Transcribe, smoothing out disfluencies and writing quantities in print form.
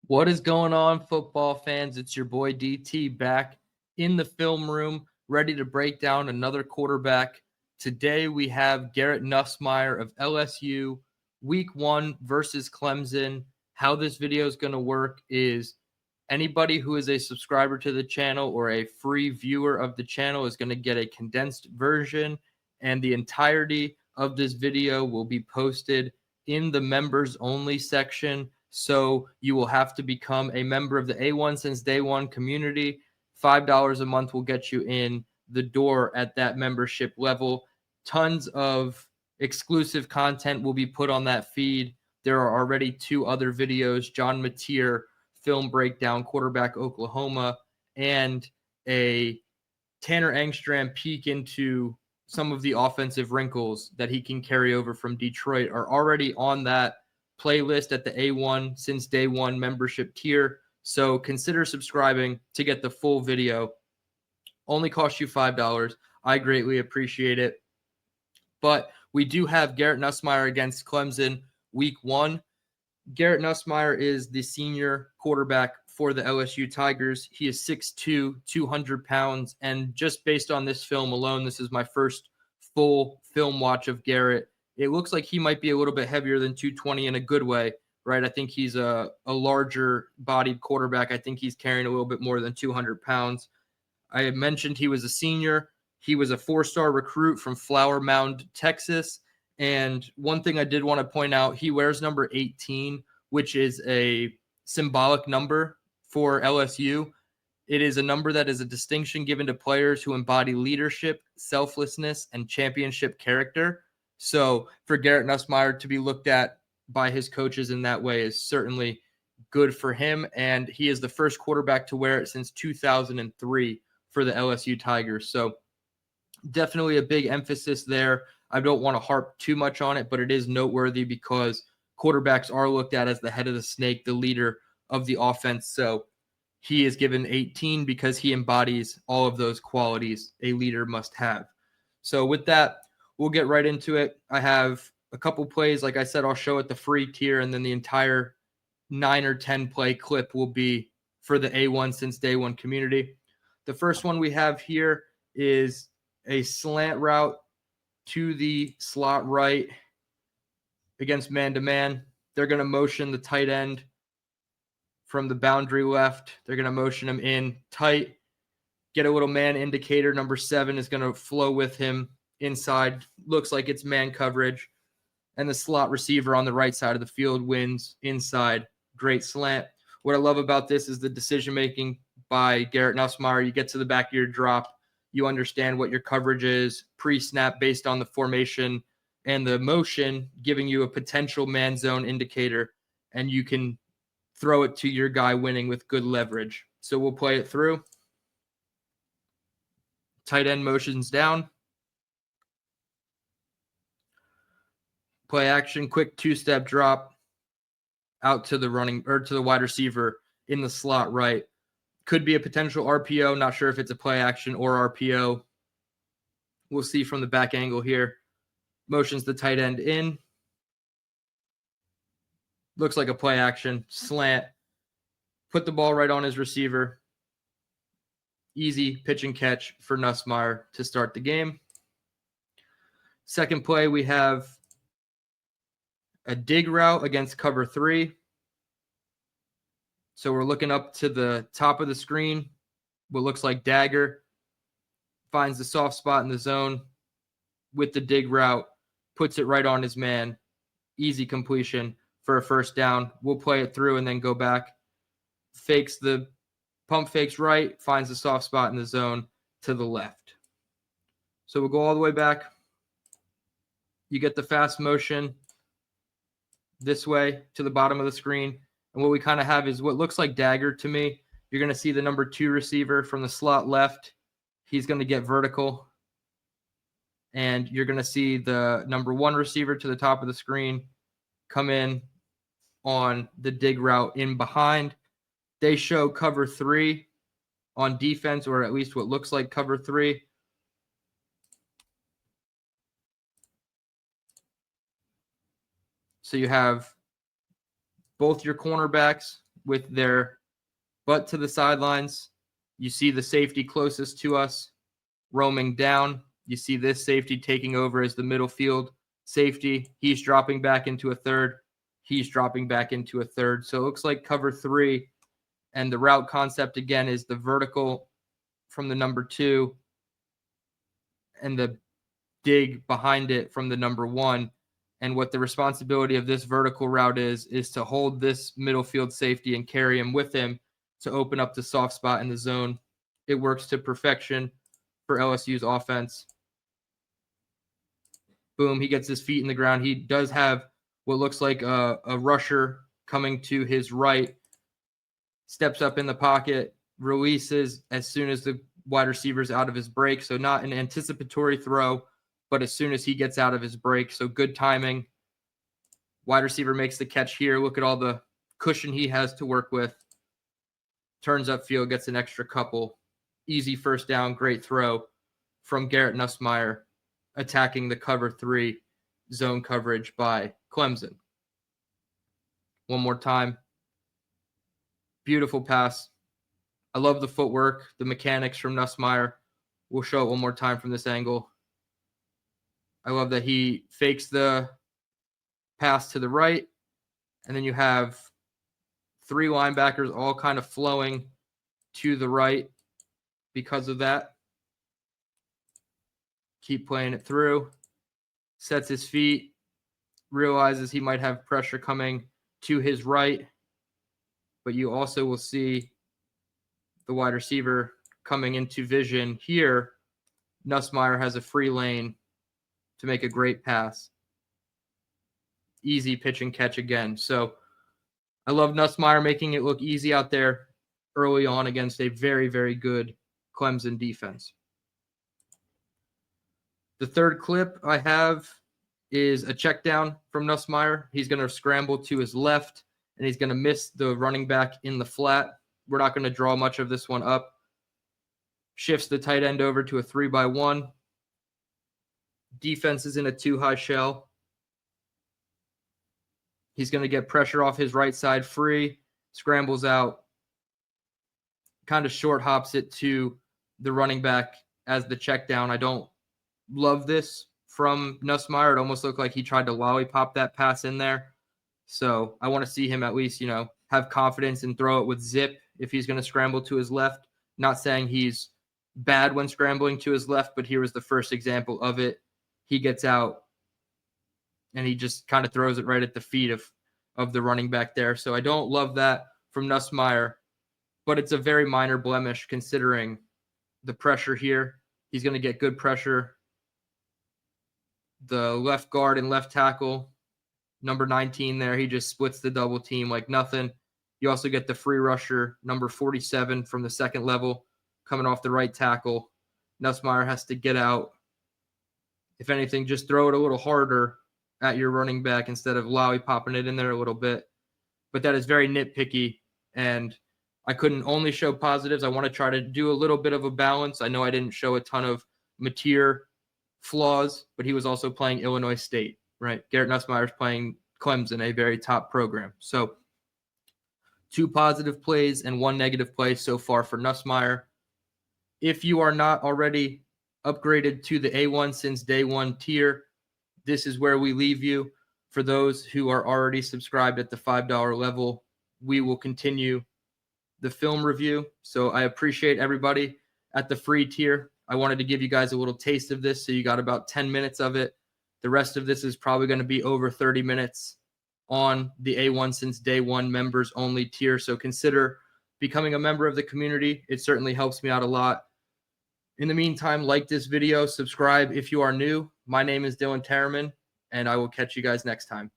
What is going on, football fans? It's your boy DT back in the film room, ready to break down another quarterback. Today we have Garrett Nussmeier of LSU, week 1 versus Clemson. How this video is going to work is anybody who is a subscriber to the channel or a free viewer of the channel is going to get a condensed version, and the entirety of this video will be posted in the members only section. So you will have to become a member of the A1 since day one community. $5 a month will get you in the door at that membership level. Tons of exclusive content will be put on that feed. There are already 2 other videos, John Mateer film breakdown, quarterback Oklahoma, and a Tanner Engstrand peek into some of the offensive wrinkles that he can carry over from Detroit are already on that playlist at the A1 since day one membership tier. So consider subscribing to get the full video. Only costs you $5. I greatly appreciate it. But we do have Garrett Nussmeier against Clemson week 1. Garrett Nussmeier is the senior quarterback for the LSU Tigers. He is 6'2", 200 pounds, and just based on this film alone, this is my first full film watch of Garrett. It looks like he might be a little bit heavier than 220 in a good way, right? I think he's a larger bodied quarterback. I think he's carrying a little bit more than 200 pounds. I had mentioned he was a senior. He was a 4-star recruit from Flower Mound, Texas. And one thing I did want to point out, he wears number 18, which is a symbolic number for LSU. It is a number that is a distinction given to players who embody leadership, selflessness, and championship character. So for Garrett Nussmeier to be looked at by his coaches in that way is certainly good for him. And he is the first quarterback to wear it since 2003 for the LSU Tigers. So definitely a big emphasis there. I don't want to harp too much on it, but it is noteworthy because quarterbacks are looked at as the head of the snake, the leader of the offense. So he is given 18 because he embodies all of those qualities a leader must have. So with that, we'll get right into it. I have a couple plays. Like I said, I'll show at the free tier, and then the entire 9 or 10 play clip will be for the A1 since day one community. The first one we have here is a slant route to the slot right against man-to-man. They're going to motion the tight end from the boundary left. They're going to motion him in tight, get a little man indicator. Number 7 is going to flow with him inside. Looks like it's man coverage. And the slot receiver on the right side of the field wins inside. Great slant. What I love about this is the decision-making by Garrett Nussmeier. You get to the back of your drop. You understand what your coverage is pre-snap based on the formation and the motion, giving you a potential man zone indicator, and you can throw it to your guy winning with good leverage. So we'll play it through. Tight end motions down. Play action, quick 2-step drop out to the running or to the wide receiver in the slot right. Could be a potential RPO. Not sure if it's a play action or RPO. We'll see from the back angle here. Motions the tight end in. Looks like a play action. Slant. Put the ball right on his receiver. Easy pitch and catch for Nussmeier to start the game. Second play, we have a dig route against cover 3. So we're looking up to the top of the screen. What looks like dagger. Finds the soft spot in the zone with the dig route. Puts it right on his man. Easy completion for a first down. We'll play it through and then go back. Pump fakes right. Finds the soft spot in the zone to the left. So we'll go all the way back. You get the fast motion this way to the bottom of the screen. And what we kind of have is what looks like dagger to me. You're going to see the number 2 receiver from the slot left. He's going to get vertical. And you're going to see the number 1 receiver to the top of the screen come in on the dig route in behind. They show cover 3 on defense, or at least what looks like cover 3. So you have both your cornerbacks with their butt to the sidelines. You see the safety closest to us roaming down. You see this safety taking over as the middle field safety. He's dropping back into a third. He's dropping back into a third. So it looks like cover 3. And the route concept, again, is the vertical from the number 2 and the dig behind it from the number 1. And what the responsibility of this vertical route is to hold this middle field safety and carry him with him to open up the soft spot in the zone. It works to perfection for LSU's offense. Boom, he gets his feet in the ground. He does have what looks like a rusher coming to his right, steps up in the pocket, releases as soon as the wide receiver's out of his break. So not an anticipatory throw, but as soon as he gets out of his break. So good timing. Wide receiver makes the catch here. Look at all the cushion he has to work with. Turns upfield, gets an extra couple. Easy first down, great throw from Garrett Nussmeier, attacking the cover 3 zone coverage by Clemson. One more time. Beautiful pass. I love the footwork, the mechanics from Nussmeier. We'll show it one more time from this angle. I love that he fakes the pass to the right, and then you have 3 linebackers all kind of flowing to the right because of that. Keep playing it through. Sets his feet. Realizes he might have pressure coming to his right. But you also will see the wide receiver coming into vision here. Nussmeier has a free lane to make a great pass. Easy pitch and catch again. So I love Nussmeier making it look easy out there early on against a very, very good Clemson defense. The third clip I have is a check down from Nussmeier. He's going to scramble to his left, and he's going to miss the running back in the flat. We're not going to draw much of this one up. Shifts the tight end over to a 3-by-1. Defense is in a 2-high shell. He's going to get pressure off his right side free, scrambles out, kind of short hops it to the running back as the check down. I don't love this from Nussmeier. It almost looked like he tried to lollipop that pass in there. So I want to see him at least, have confidence and throw it with zip if he's going to scramble to his left. Not saying he's bad when scrambling to his left, but here was the first example of it. He gets out and he just kind of throws it right at the feet of the running back there. So I don't love that from Nussmeier, but it's a very minor blemish considering the pressure here. He's going to get good pressure. The left guard and left tackle, number 19 there, he just splits the double team like nothing. You also get the free rusher, number 47 from the second level, coming off the right tackle. Nussmeier has to get out. If anything, just throw it a little harder at your running back instead of lollipopping it in there a little bit. But that is very nitpicky, and I couldn't only show positives. I want to try to do a little bit of a balance. I know I didn't show a ton of Mateer flaws, but he was also playing Illinois State, right? Garrett Nussmeier is playing Clemson, a very top program. So 2 positive plays and 1 negative play so far for Nussmeier. If you are not already upgraded to the A1 since day 1 tier, this is where we leave you. For those who are already subscribed at the $5 level, we will continue the film review. So I appreciate everybody at the free tier. I wanted to give you guys a little taste of this, so you got about 10 minutes of it. The rest of this is probably going to be over 30 minutes on the A1 since day 1 members only tier. So consider becoming a member of the community. It certainly helps me out a lot. In the meantime, like this video, subscribe if you are new. My name is DTereman, and I will catch you guys next time.